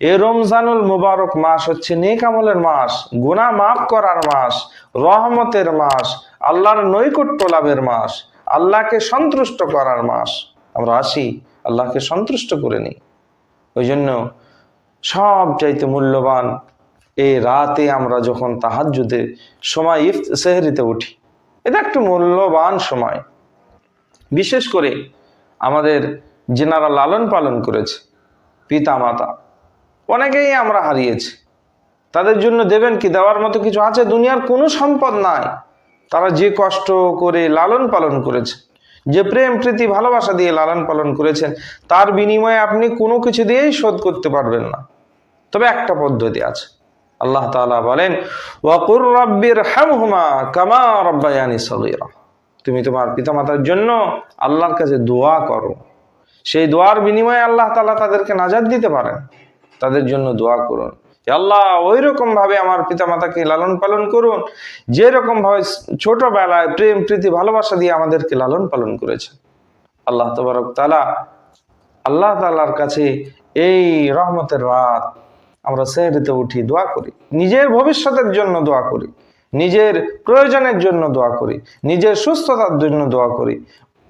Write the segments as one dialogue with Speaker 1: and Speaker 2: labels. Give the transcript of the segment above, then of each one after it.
Speaker 1: এই রমজানুল মুবারক মাস হচ্ছে নেক আমলের মাস, গুনাহ মাফ করার মাস, রহমতের মাস, আল্লাহর নৈকট্য লাভের মাস, আল্লাহকে সন্তুষ্ট করার মাস। আমরা আসি আল্লাহকে সন্তুষ্ট করে নিই। ওই জন্য সব চাইতে মূল্যবান এই রাতে আমরা যখন তাহাজ্জুদের সময় সেহরিতে উঠি, এটা একটু মূল্যবান সময়। বিশেষ করে আমাদের যেনারা লালন পালন করেছে, পিতা মাতা, অনেকেই আমরা হারিয়েছি। তাদের জন্য দেবেন কি? দেওয়ার মতো কিছু আছে? দুনিয়ার কোনো সম্পদ নাই। তারা যে কষ্ট করে লালন পালন করেছে, যে প্রেম প্রীতি ভালোবাসা দিয়ে লালন পালন করেছেন, তার বিনিময়ে আপনি কোনো কিছু দিয়েই শোধ করতে পারবেন না। তবে একটা পদ্ধতি আছে। আল্লাহ তাআলা বলেন, ওয়াকুর রাব্বির হামহুমা কামা রাব্বায়ানি সগীরা। তুমি তোমার পিতামাতার জন্য আল্লাহর কাছে দোয়া করো। সেই দোয়ার বিনিময়ে আল্লাহ তাআলা তাদেরকে নাজাত দিতে পারেন। তাদের জন্য দোয়া করুন, আল্লাহ ওই রকম ভাবে আমার পিতামাতাকে লালন পালন করুন যে রকম ভাবে ছোটবেলায় প্রেম প্রীতি ভালোবাসা দিয়ে আমাদেরকে লালন পালন করেছে। আল্লাহ তাবারক তাআলা, আল্লাহ তাআলার কাছে এই রহমতের রাত আমরা সেহরিতে উঠি, দোয়া করি, নিজের ভবিষ্যতের জন্য দোয়া করি, নিজের প্রয়োজনের জন্য দোয়া করি, নিজের সুস্থতার জন্য দোয়া করি,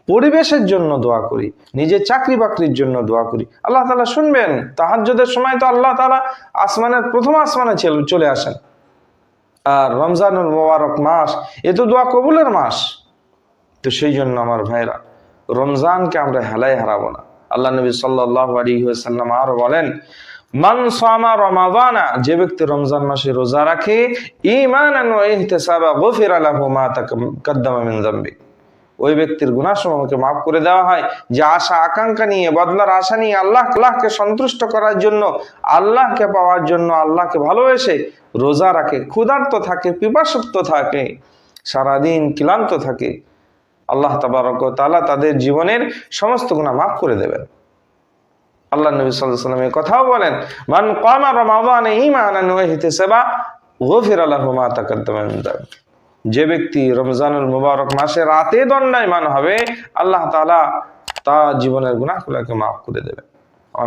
Speaker 1: পরিবেশের জন্য দোয়া করি, নিজের চাকরি বাকরির জন্য দোয়া করি। আল্লাহ তাআলা শুনবেন। তাহাজ্জুদের সময় তো আল্লাহ তাআলা আসমানের প্রথম আসমানে চলে আসেন। আর রমজানুল মুবারক মাস, এ তো দোয়া কবুলের মাস। তো সেই জন্য আমার ভাইরা, রমজানকে আমরা হেলায় হারাবো না। আল্লাহ নবী সাল্লাল্লাহু আলাইহি ওয়াসাল্লাম আরো বলেন, মান সামা রমাদানা, যে ব্যক্তি রমজান মাসে রোজা রাখে, ঈমানান ওয়া ইহতিসাবা গুফিরা লাহু মা তাকাদ্দামা মিন যামবি, ওই ব্যক্তির গুনাহসমূহকে মাফ করে দেওয়া হয়। যে আশা আকাঙ্ক্ষা নিয়ে, বদলার আশা নিয়ে, আল্লাহকে সন্তুষ্ট করার জন্য, আল্লাহকে পাওয়ার জন্য, আল্লাহকে ভালোবেসে রোজা রাখে, ক্ষুধার্ত থাকে, পিপাসার্ত থাকে, সারাদিন ক্লান্ত থাকে, আল্লাহ তাবারক ওয়া তাআলা তাদের জীবনের সমস্ত গুনাহ মাফ করে দেবেন। আল্লাহ নবী সাল্লাল্লাহু আলাইহি ওয়াসাল্লাম এই কথাও বলেন, মান কামা রমাদানা ঈমানান ওয়া ইহতিসাবা গুফিরা লাহু মা তাকাদ্দামা মিন যামবি, যে ব্যক্তি রমজানুল মুবারক মাসে রাতে দণ্ডায়মান হবে, আল্লাহ তাআলা তার জীবনের গুনাহগুলোকে মাফ করে দেবেন।